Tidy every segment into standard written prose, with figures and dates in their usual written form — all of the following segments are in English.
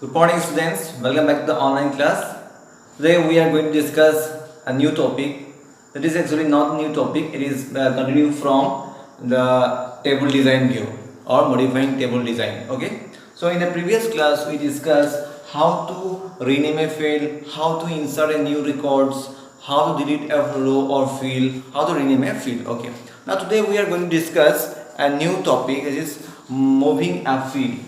Good morning, students. Welcome back to the online class. Today we are going to discuss a new topic. That is actually not a new topic. It is continue from the table design view or modifying table design. Okay. So in the previous class we discussed how to rename a field, how to insert a new records, how to delete a row or field, how to rename a field. Okay. Now today we are going to discuss a new topic. It is moving a field.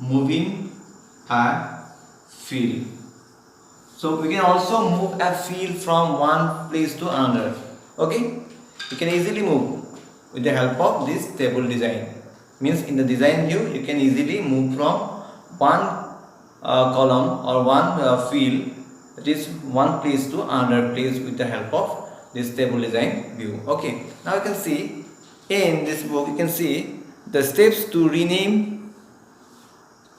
Moving a field. So we can also move a field from one place to another. Okay, you can easily move with the help of this table design. Means in the design view you can easily move from one column or one field, that is one place to another place with the help of this table design view. Okay, now you can see in this book you can see the steps to rename.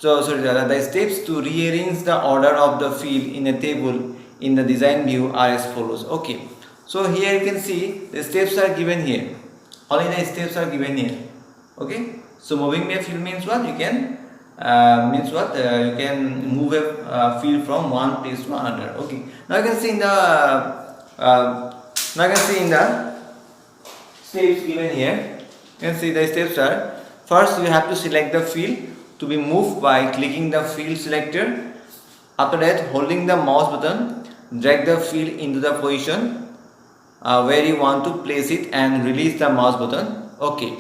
The steps to rearrange the order of the field in a table in the design view are as follows. Okay, so here you can see the steps are given here. Only the steps are given here. Okay, so moving a field means what? You can you can move a field from one place to another. Okay, now you can see in the steps given here. You can see the steps are: first you have to select the field to be moved by clicking the field selector. After that, holding the mouse button, drag the field into the position where you want to place it and release the mouse button. Okay,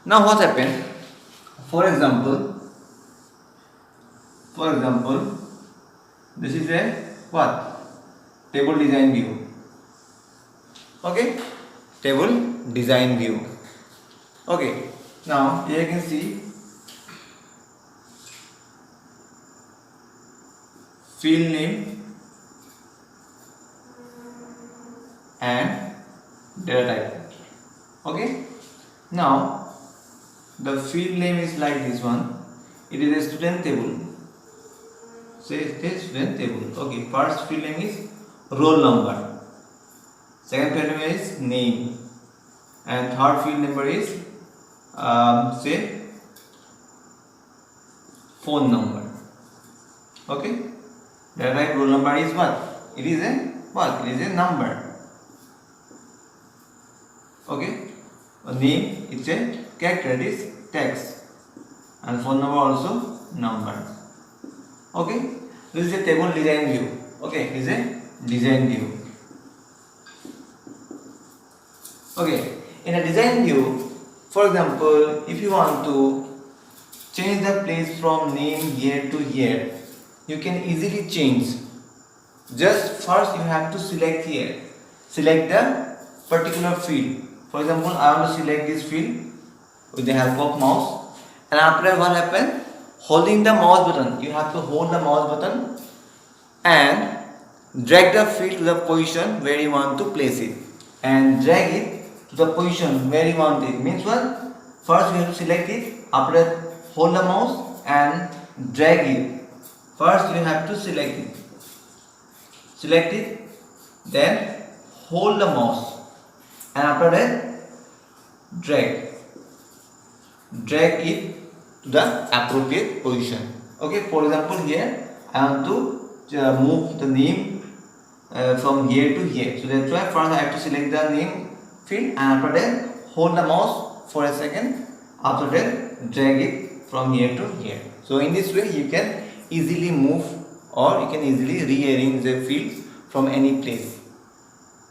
now what happened? For example, this is a what? Table design view. Okay, table design view. Okay, now here you can see field name and data type. Okay, now the field name is like this one. It is a student table. Say it is student table. Okay, first field name is roll number, second field name is name, and third field number is say phone number. Okay, the right roll number is what? It is a what? It is a number. Okay, a name it's a character, it is text, and phone number also number. Okay, this is a table design view. Okay, it is a design view. Okay, in a design view, for example, if you want to change the place from name here to here, you can easily change. Just first you have to select here. Select the particular field. For example, I want to select this field with the help of mouse. And after what happen? Holding the mouse button. You have to hold the mouse button and drag the field to the position where you want to place it. And drag it to the position where you want it. Means what? First you have to select it. After that, hold the mouse and drag it. First you have to select it, then hold the mouse, and after that drag it to the appropriate position. Okay, for example, here I want to move the name from here to here, so that's why first I have to select the name field, and after that hold the mouse for a second, after that drag it from here to here. So in this way you can easily move or you can easily rearrange the field from any place.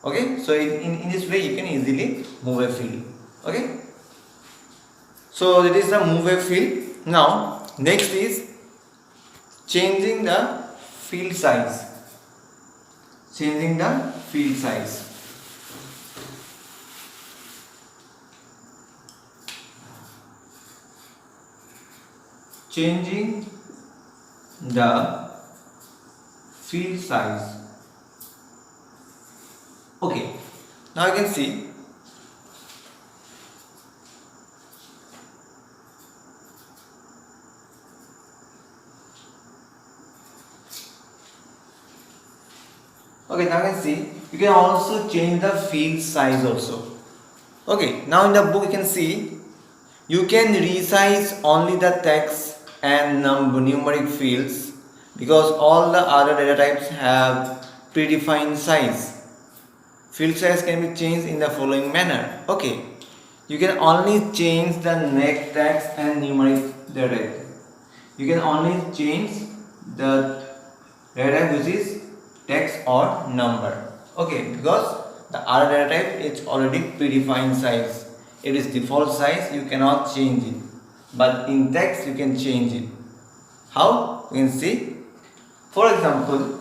Okay, so in this way you can easily move a field. Okay, so that is the move a field. Now next is changing the field size. Changing the field size. Changing the field size. Okay, now you can see you can also change the field size also. Okay, now in the book you can see You can resize only the text and numeric fields because all the other data types have predefined size. Field size can be changed in the following manner. Okay, you can only change the next text and numeric data type. You can only change the data type which is text or number. Okay, because the other data type is already predefined size. It is default size, you cannot change it. But in text you can change it. How? You can see. For example,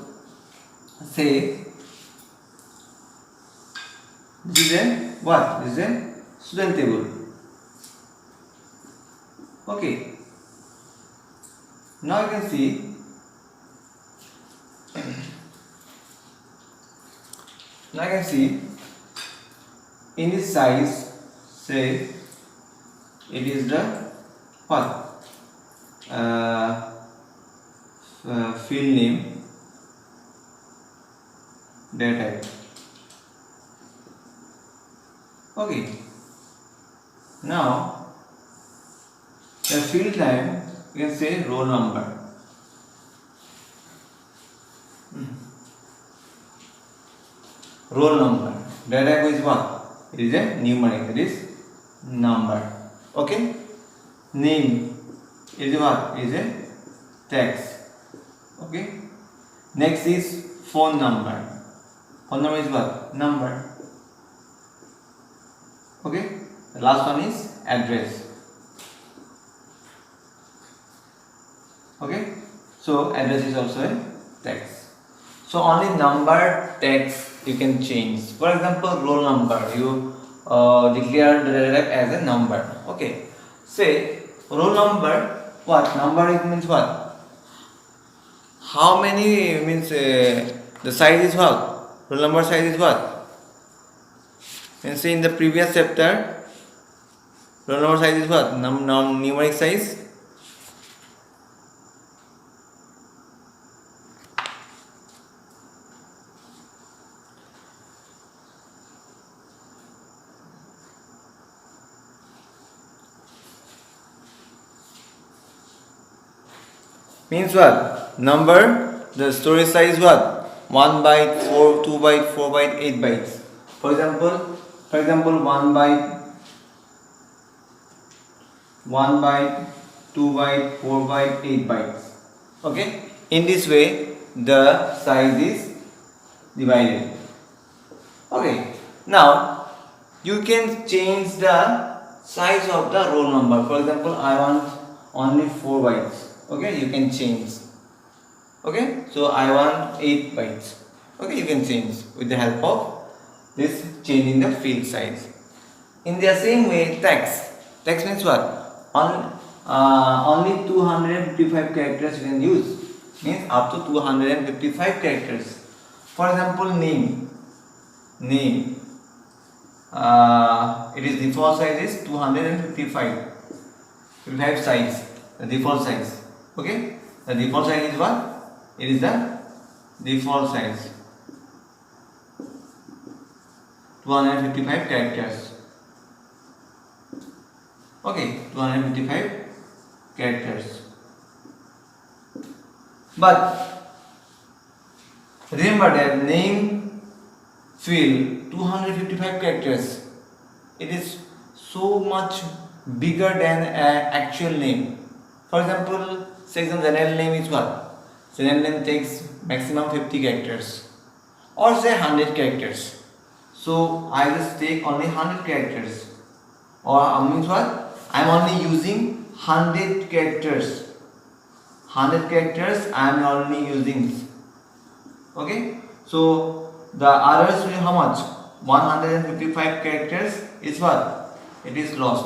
say this is a what? This is a student table. Okay. Now you can see in this size, say it is the what? Field name data type. Okay. Now the field type you can say roll number. Roll number. Data type is what? It is a numeric. It is number. Okay. Name is what? Is a text. Okay. Next is phone number. Phone number is what? Number. Okay. The last one is address. Okay. So address is also a text. So only number, text you can change. For example, roll number. You declare the data type as a number. Okay. Say roll number. What number? It means what? How many means the size is what? Roll number size is what? And say in the previous chapter, roll number size is what? Numeric size. Means what? Number, the storage size what? 1 byte, 4, 2 byte, 4 byte, 8 bytes. For example, 1 byte, 2 byte, 4 byte, 8 bytes. Okay? In this way, the size is divided. Okay. Now, you can change the size of the roll number. For example, I want only 4 bytes. Okay, you can change. Okay, so I want 8 bytes. Okay, you can change with the help of this changing the field size. In the same way, text. Text means what? Only 255 characters you can use. Means up to 255 characters. For example, name. It is default size is 255. 55 size. The default size. Okay, the default size is what? It is the default size 255 characters. Okay, 255 characters. But remember that name field 255 characters. It is so much bigger than an actual name. For example, say some general name is what? General name takes maximum 50 characters or say 100 characters. So I just take only 100 characters, or means what? I am only using 100 characters. 100 characters I am only using. Okay. So the others will how much? 155 characters is what? It is lost.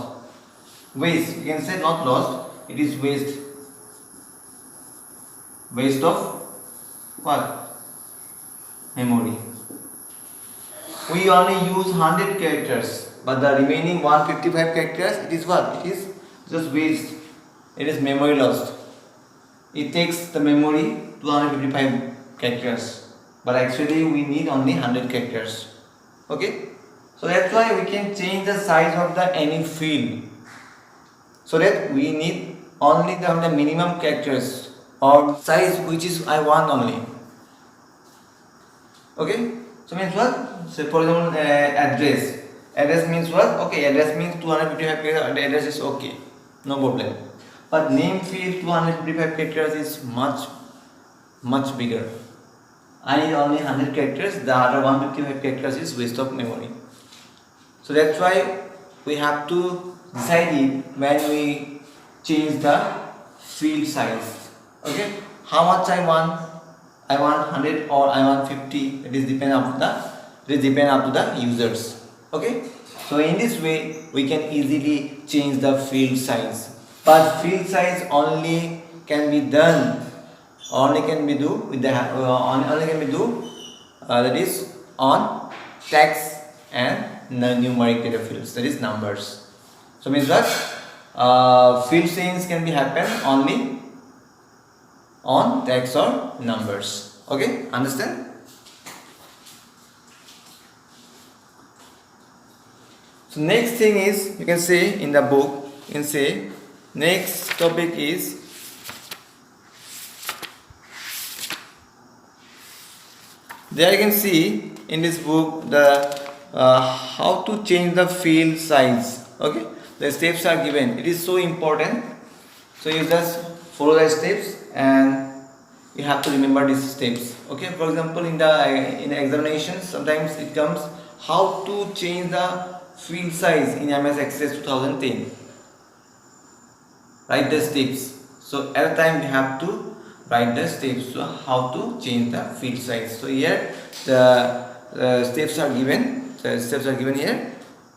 Waste. You can say not lost. It is waste. Waste of what? Memory. We only use 100 characters, but the remaining 155 characters, it is what? It is just waste. It is memory lost. It takes the memory 255 characters, but actually we need only 100 characters. Okay? So that's why we can change the size of the any field. so that we need only the minimum characters or size which is I want only. Okay, so means what? So for example, address means what? Okay, address means 255 characters. The address is okay, no problem. But name field 255 characters is much bigger. I need only 100 characters. The other 155 characters is waste of memory. So that's why we have to decide it when we change the field size. Okay, how much I want? I want 100 or I want 50. It is depend up to the users. Okay, so in this way we can easily change the field size. But field size only can be done. Only can be do with the only can be do that is on text and numeric data fields, that is numbers. So means that field change can be happen only on text or numbers. Okay, understand? So next thing is, you can say in the book, you can say next topic is there you can see in this book the how to change the field size. Okay, the steps are given. It is so important. So you just follow the steps and you have to remember these steps. Okay, for example, in the examination sometimes it comes how to change the field size in MS Access 2010. Write the steps. So every time we have to write the steps to how to change the field size. So here the steps are given. The steps are given here.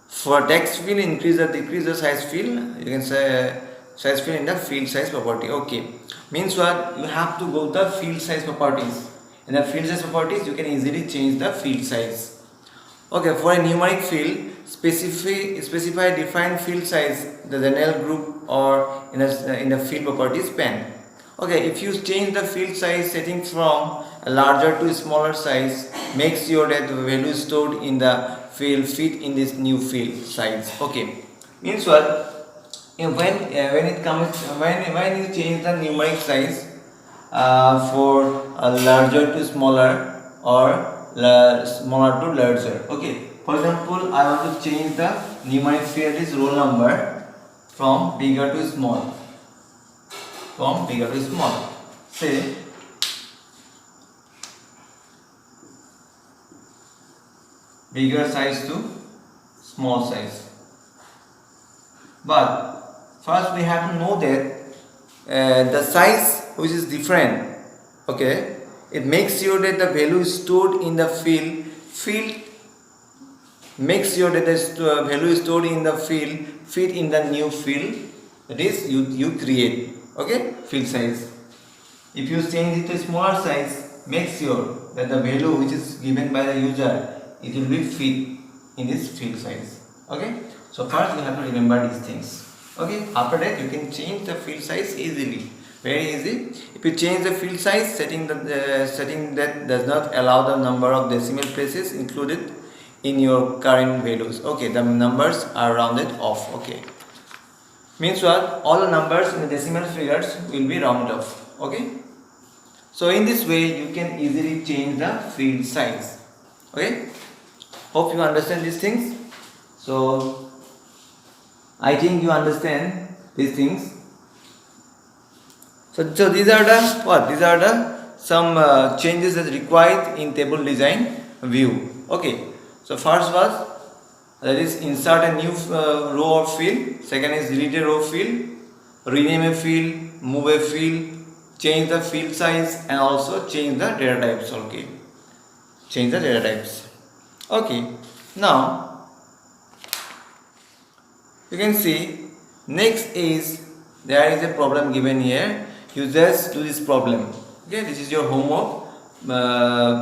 For text field, increase or decrease the size field. You can say size field in the field size property. Okay, means what? You have to go the field size properties. In the field size properties, you can easily change the field size. Okay, for a numeric field, specify define field size, the general group or in the field properties pane. Okay, if you change the field size setting from a larger to smaller size, make sure that the value stored in the field fit in this new field size. Okay, means what? When it comes when you change the numeric size for a larger to smaller or smaller to larger. Okay, for example, I want to change the numeric field is roll number from bigger to small. From bigger to small. Say bigger size to small size. But first we have to know that the size which is different. Okay, it makes sure that the value is stored in the field. Makes sure that the value is stored in the field fit in the new field, that is you create. Okay, field size. If you change it to smaller size, make sure that the value which is given by the user, it will be fit in this field size. Okay, so first you have to remember these things. Okay, after that you can change the field size easily, very easy. If you change the field size setting that does not allow the number of decimal places included in your current values. Okay, the numbers are rounded off. Okay, means what? All the numbers in the decimal figures will be rounded off. Okay, so in this way you can easily change the field size. Okay, hope you understand these things. So I think you understand these things. So these are the what? These are the some changes that required in table design view. Okay, so first was that is insert a new row or field. Second is delete a row field, rename a field, move a field, change the field size, and also change the data types. Okay, change the data types. Okay, now you can see next is there is a problem given here. You just do this problem. Okay, this is your homework,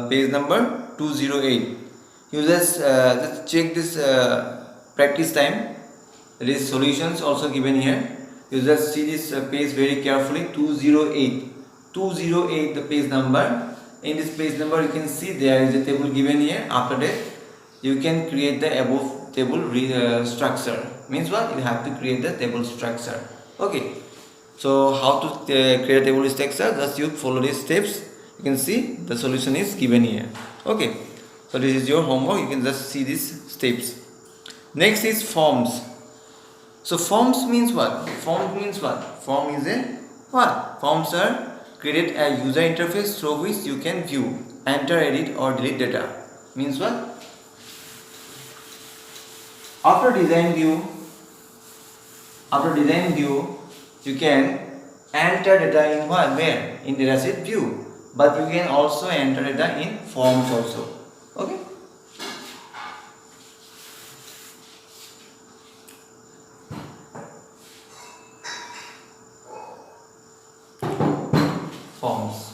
page number 208. You just check this practice time. There is solutions also given here. You just see this page very carefully. 208 the page number. In this page number you can see there is a table given here. After that you can create the above table structure. Means what? You have to create the table structure. Okay, so how to create a table structure? Just you follow these steps. You can see the solution is given here. Okay, so this is your homework. You can just see these steps. Next is forms. So forms means what? Forms means what? Form is a what? Forms are create a user interface through which you can view, enter, edit or delete data. Means what? After design view, you can enter data in what? Where? In dataset view. But you can also enter data in forms also. Okay? Forms.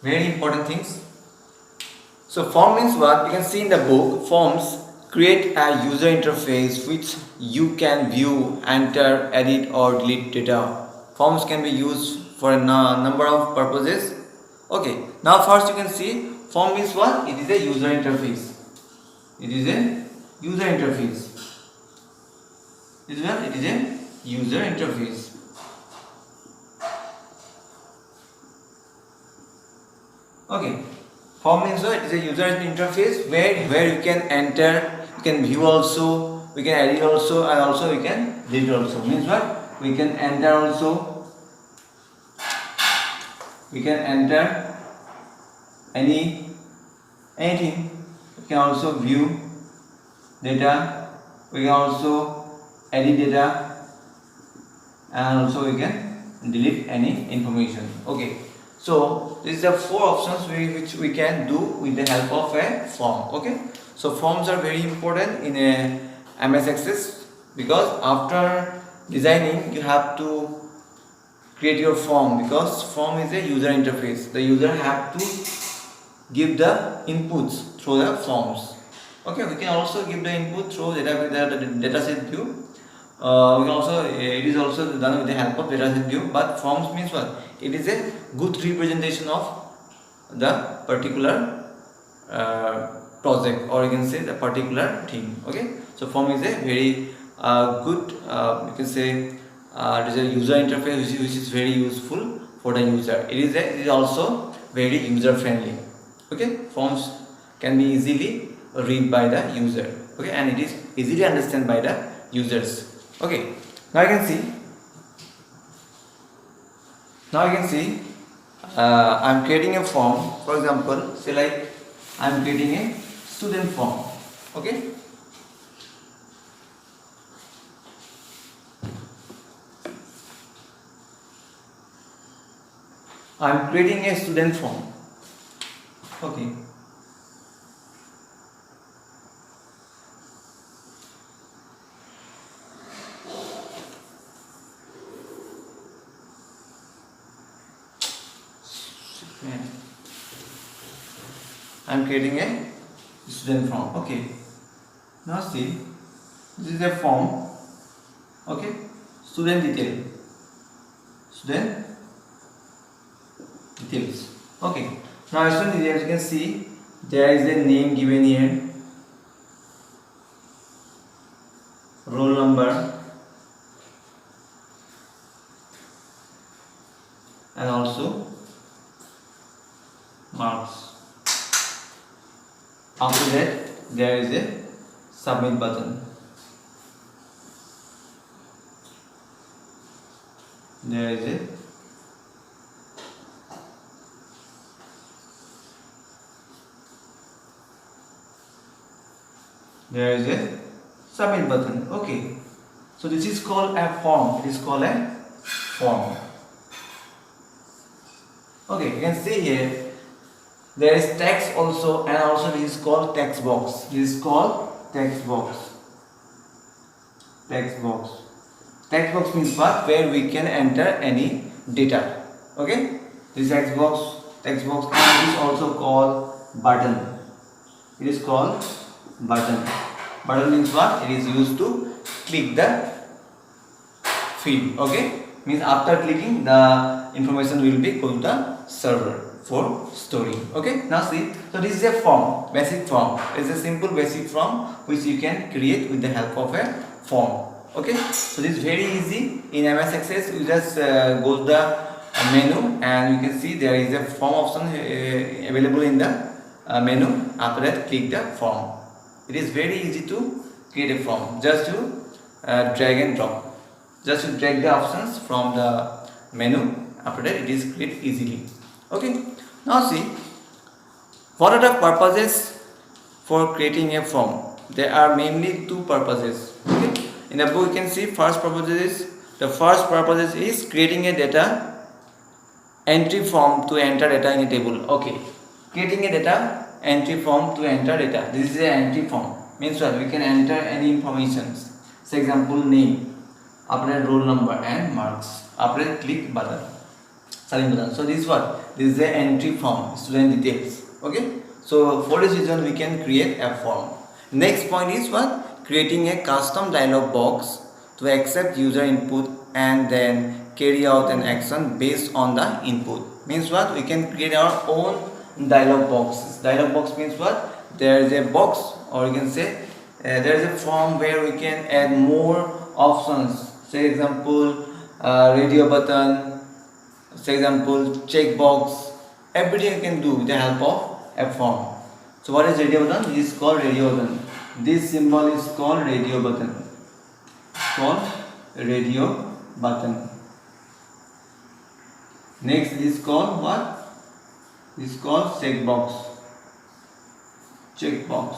Very important things. So form means what? You can see in the book, forms create a user interface which you can view, enter, edit or delete data. Forms can be used for a number of purposes. Okay, now first you can see form means what? It is a user interface. It is a user interface. This one, it is a user interface. Okay, form means what? It is a user interface where you can enter, you can view also, we can edit also, and also we can delete also. Means what? We can enter also, we can enter anything. We can also view data, we can also edit data, and also we can delete any information. Okay, so these are four options which we can do with the help of a form. Okay, so forms are very important in a MS Access because after designing you have to create your form, because form is a user interface. The user have to give the inputs through the forms. Okay, we can also give the input through the dataset view. We can also it is also done with the help of dataset view. But forms means what? It is a good representation of the particular project, or you can say the particular thing. Okay, so form is a very good you can say it is a user interface which is very useful for the user. It is also very user friendly. Okay, forms can be easily read by the user. Okay, and it is easily understood by the users. Okay, now you can see. I am creating a form. For example, say like I am creating a student form. Okay. I am creating a student form. Okay. I am creating a student form. Okay. Now see, this is a form. Okay. Student detail. Student details. Okay. Now student details, you can see there is a name given here, roll number, and also marks. After that, there is a submit button. There is a submit button. Okay, so this is called a form. It is called a form. Okay, you can see here there is text also, and also this is called text box. This is called text box. Text box. Text box means what? Where we can enter any data. Okay, this text box, and it is also called button. It is called button. Button means what? It is used to click the field. Okay, means after clicking the information will be go to the server for storing. Okay, now see, so this is a form, basic form. It's a simple basic form which you can create with the help of a form. Okay, so this is very easy. In MS Access, you just go to the menu and you can see there is a form option available in the menu. After that, click the form. It is very easy to create a form. Just to drag and drop. Just to drag the options from the menu. After that, it is created easily. Okay. Now see, what are the purposes for creating a form? There are mainly two purposes. Okay. In the book, you can see first purpose is creating a data entry form to enter data in a table. Okay, creating a data entry form to enter data. This is an entry form. Means what? We can enter any information. For example, name, after roll number and marks. After click button, submit button. So this is what? This is the entry form, student details. Okay. So for this reason, we can create a form. Next point is what? Creating a custom dialog box to accept user input and then carry out an action based on the input. Means what? We can create our own dialog boxes. Dialog box means what? There is a box, or you can say there is a form where we can add more options. Say example, radio button, say example, checkbox. Everything you can do with the help of a form. So what is radio button? This is called radio button. This symbol is called radio button. Called radio button. Next is called what? This is called checkbox. Checkbox.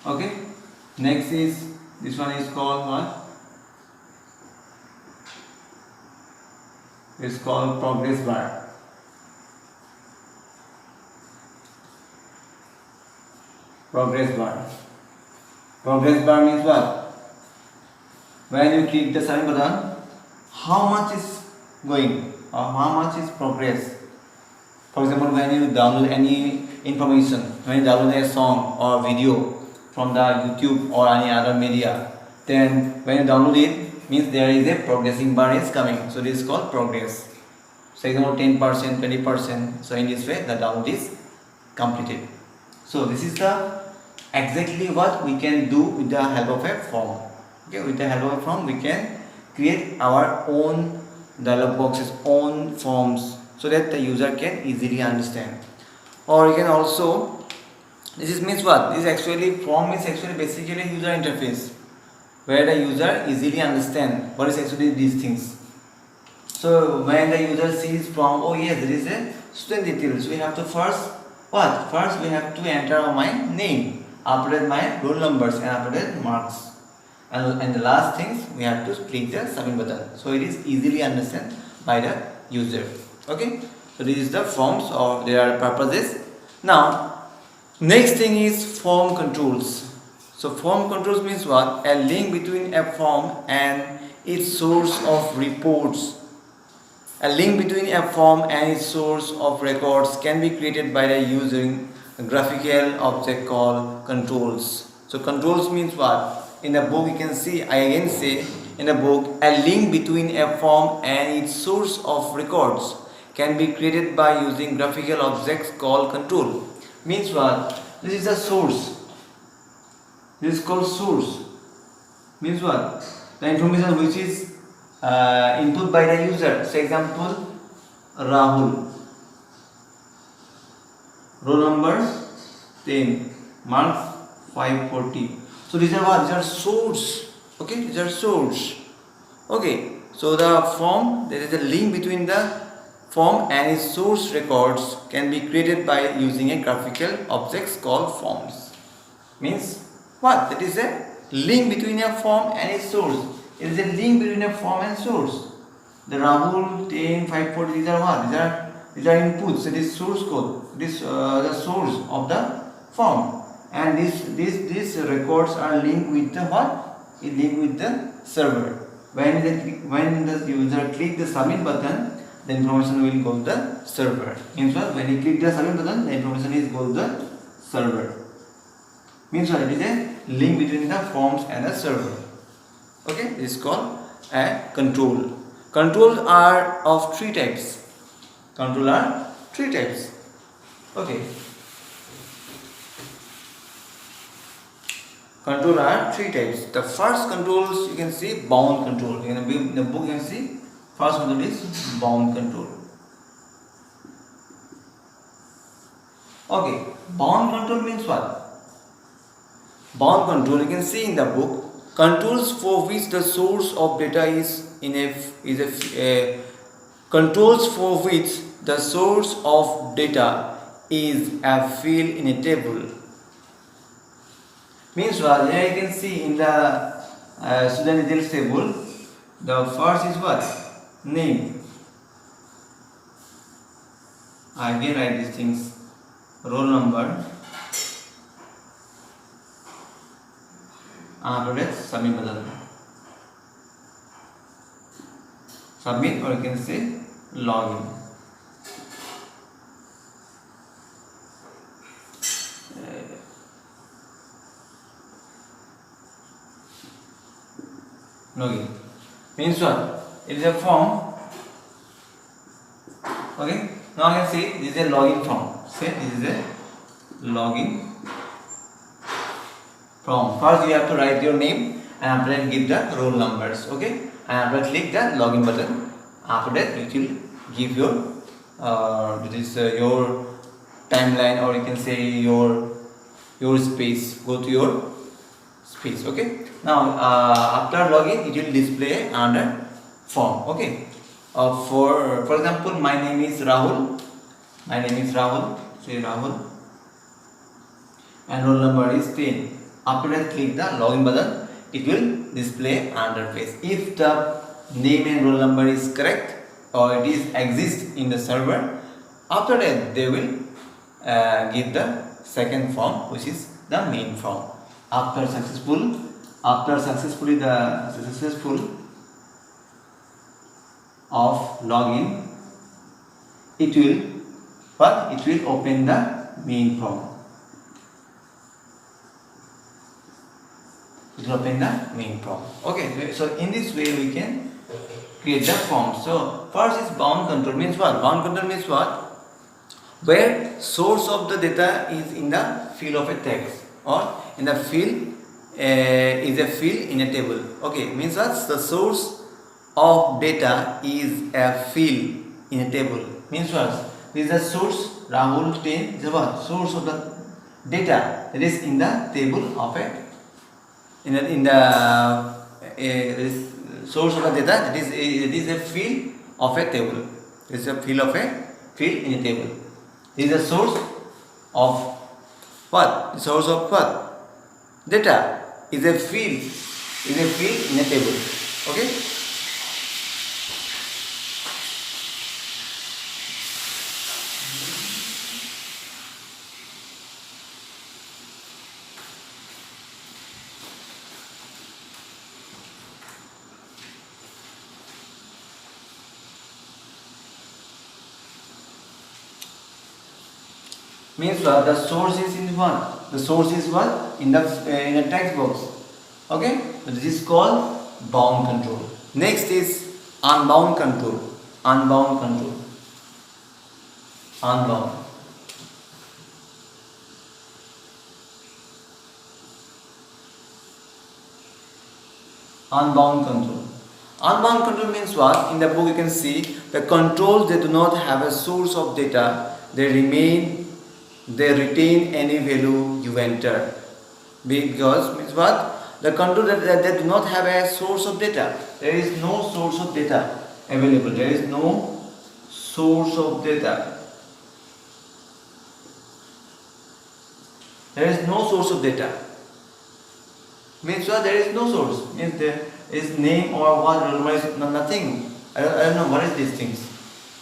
Okay. Next is this one is called what? It's called progress bar. Progress bar. Progress bar means what? When you click the submit button, how much is going or how much is progress. For example, when you download any information, when you download a song or video from the YouTube or any other media, then when you download it, means there is a progressing bar is coming. So this is called progress. So example 10%, 20%. So in this way the download is completed. So this is the exactly what we can do with the help of a form. Okay, with the help of a form we can create our own dialog boxes, own forms, so that the user can easily understand. Or you can also, this is means what? This actually form is actually basically a user interface where the user easily understand what is actually these things. So when the user sees from, oh yes, there is a student details, we have to first what? First we have to enter my name, after that my roll numbers, and after that marks. And the last things we have to click the submit button. So it is easily understood by the user. Okay. So this is the forms or their purposes. Now next thing is form controls. So form controls means what? A link between a form and its source of reports. A link between a form and its source of records can be created by the using a graphical object called controls. So controls means what? In the book you can see, I again say in the book, a link between a form and its source of records can be created by using graphical objects called control. Means what? This is the source. This is called source. Means what? The information which is input by the user. For example, Rahul. Roll number 10. Marks 540. So these are what? These are source. Okay, these are source. Okay, so the form, there is a link between the form and its source records can be created by using a graphical objects called forms. Means what? That is a link between a form and its source. It is a link between a form and source. The Rahul 10, 540, these are what? These are inputs. It is source code. This the source of the form. And these records are linked with the what? It linked with the server. When the user click the submit button, the information will go to the server. Means what? When you click the submit button, the information is go to the server. Means what? It is a link between the forms and the server. Okay, this is called a control. Controls are of three types. Control are three types. Okay. Control are three types. The first controls you can see bound control. In the book you can see first control is bound control. Okay, bound control means what? Bound control you can see in the book controls for which the source of data controls for which the source of data is a field in a table. Means what? Here you can see in the student details table, the first is what? Name. I again write these things. Roll number. After that, submit button. Submit, or you can say login. Login means what? It is a form. Okay. Now you can see this is a login form. Say this is a login form. First you have to write your name and after that give the roll numbers. Okay. And after that click the login button. After that it will give your your timeline, or you can say your space. Go to your space. Okay. Now after login it will display under form. Okay. For example, my name is Rahul. My name is Rahul. Say Rahul. And roll number is 10. After that click the login button. It will display under face. If the name and roll number is correct or it is exist in the server, after that they will give the second form, which is the main form. After successful of login, it will open the main form. It will open the main form. Okay, so in this way we can create the form. So first is bound control. Means what? Bound control means what? Where source of the data is in the field of a text, or in the field is a field in a table. Okay, means what? The source of data is a field in a table. Means what? This is the source. Rahul 10 is what? Source of the data that is in the table of a source of the data that is a field of a table. It is a field of a field in a table. This is the source of what? The source of what? Data is a field in a table. Okay. Means what? The source is in what? The source is what? In a text box. Okay? So this is called bound control. Next is unbound control. Unbound control. Unbound. Unbound control. Unbound control means what? In the book you can see the controls, they do not have a source of data. They retain any value you enter. Because means what? The control that do not have a source of data. There is no source of data available. There is no source of data. There is no source of data. Means what? There is no source. Means there is name or what, nothing. I don't know what is these things.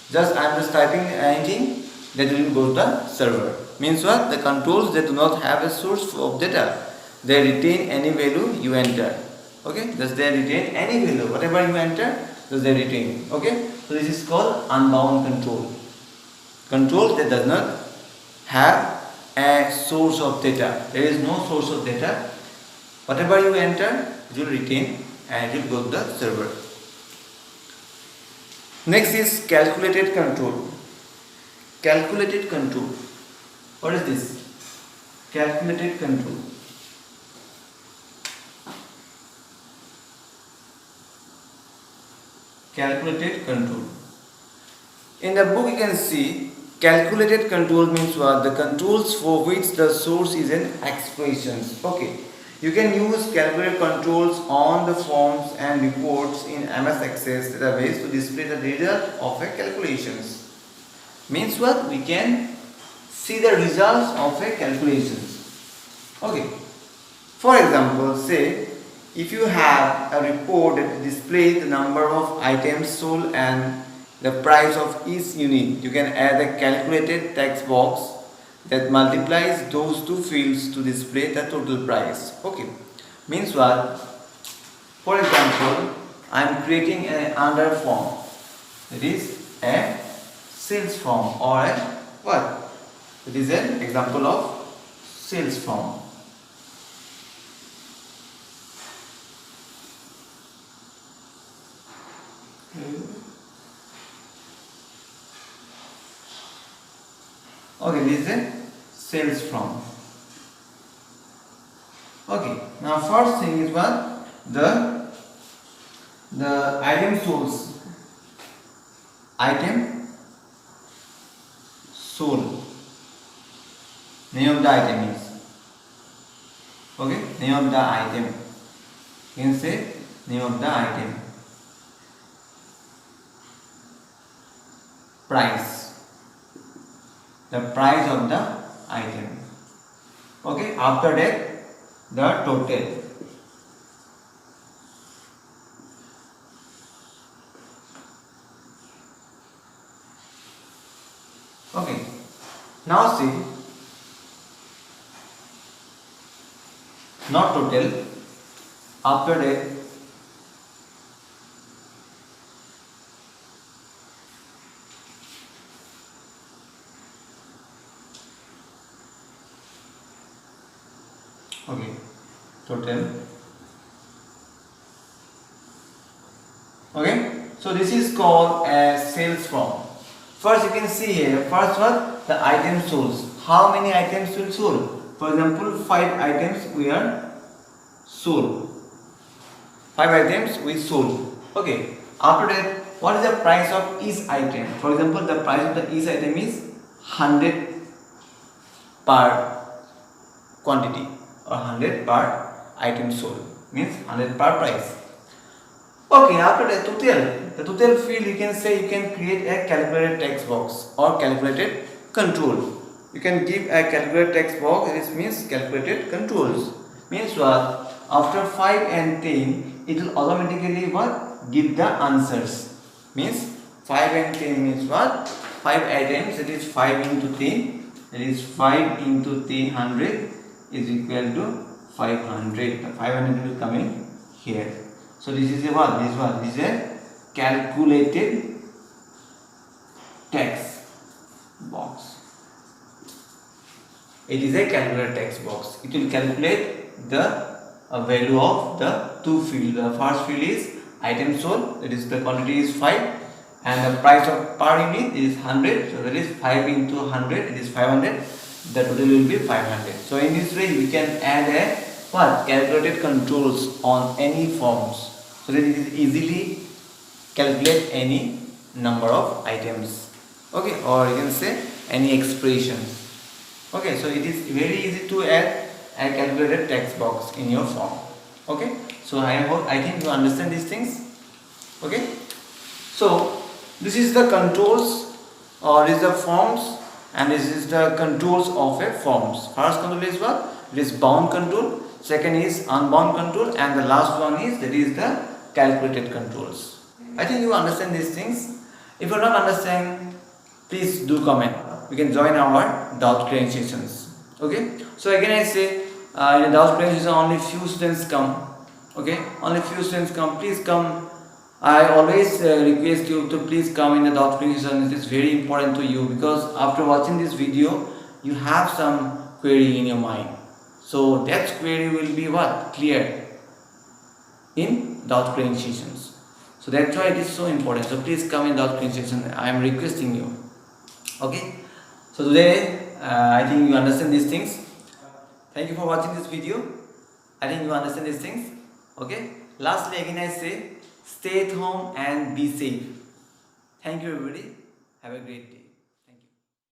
Just I am just typing anything that will go to the server. Means what? The controls, they do not have a source of data. They retain any value you enter. Okay? Thus they retain any value. Whatever you enter, thus they retain. Okay? So this is called unbound control. Control that does not have a source of data. There is no source of data. Whatever you enter, it will retain and it will go to the server. Next is calculated control. Calculated control. What is this? Calculated control. calculated control. In the book you can see calculated control means what? The controls for which the source is an expression. Okay. You can use calculated controls on the forms and reports in MS Access database to display the result of a calculations. Means what? We can see the results of a calculations. Okay. For example, say if you have a report that displays the number of items sold and the price of each unit, you can add a calculated text box that multiplies those two fields to display the total price. Okay. Means what? For example, I am creating an order form. It is a sales form or a what? It is an example of sales form. Okay, this is a sales form. Okay, now first thing is what? The item sold. Item sold. Name of the item is. Okay, name of the item. You can say name of the item. Price. The price of the item. Okay, after that the total. Okay, now see, not total, after that okay, total. Okay, so this is called as sales form. First you can see here, first what? The item sold. How many items will sold? For example, 5 items we are sold. 5 items we sold. Okay, after that, what is the price of each item? For example, the price of each item is 100 per quantity or 100 per item sold, means 100 per price. Okay, after the total field, you can say you can create a calculated text box or calculated control. You can give a calculated text box, this means calculated controls. Means what? After 5 and 10, it will automatically what? Give the answers. Means 5 and 10 means what? 5 items, that is 5 into 10, that is 5 into 100 is equal to 500. The 500 will come in here. So this is a what? This is a calculated text box. It is a calculated text box. It will calculate the value of the two fields. The first field is item sold, that is the quantity is 5, and the price of per unit is 100. So that is 5 into 100, it is 500. The total will be 500. So in this way we can add a what? Calculated controls on any forms, so that it is easily calculate any number of items. Okay, or you can say any expressions. Okay, so it is very easy to add a calculated text box in your form. Okay, so I think you understand these things. Okay, so this is the controls, or this is the forms, and this is the controls of a forms. First control is what? It is bound control. Second is unbound control, and the last one is that is the calculated controls. I think you understand these things. If you don't understand, please do comment. You can join our doubt clearing sessions. Okay. So again I say in the doubt clearing session only few students come. Okay. Only few students come. Please come. I always request you to please come in the doubt clearing session. It is very important to you, because after watching this video, you have some query in your mind. So that query will be what? Clear in doubt clearing sessions. So that's why it is so important. So please come in doubt clearing session. I am requesting you. Okay. So today I think you understand these things. Thank you for watching this video. I think you understand these things. Okay. Lastly again I say, Stay at home and be safe. Thank you everybody. Have a great day.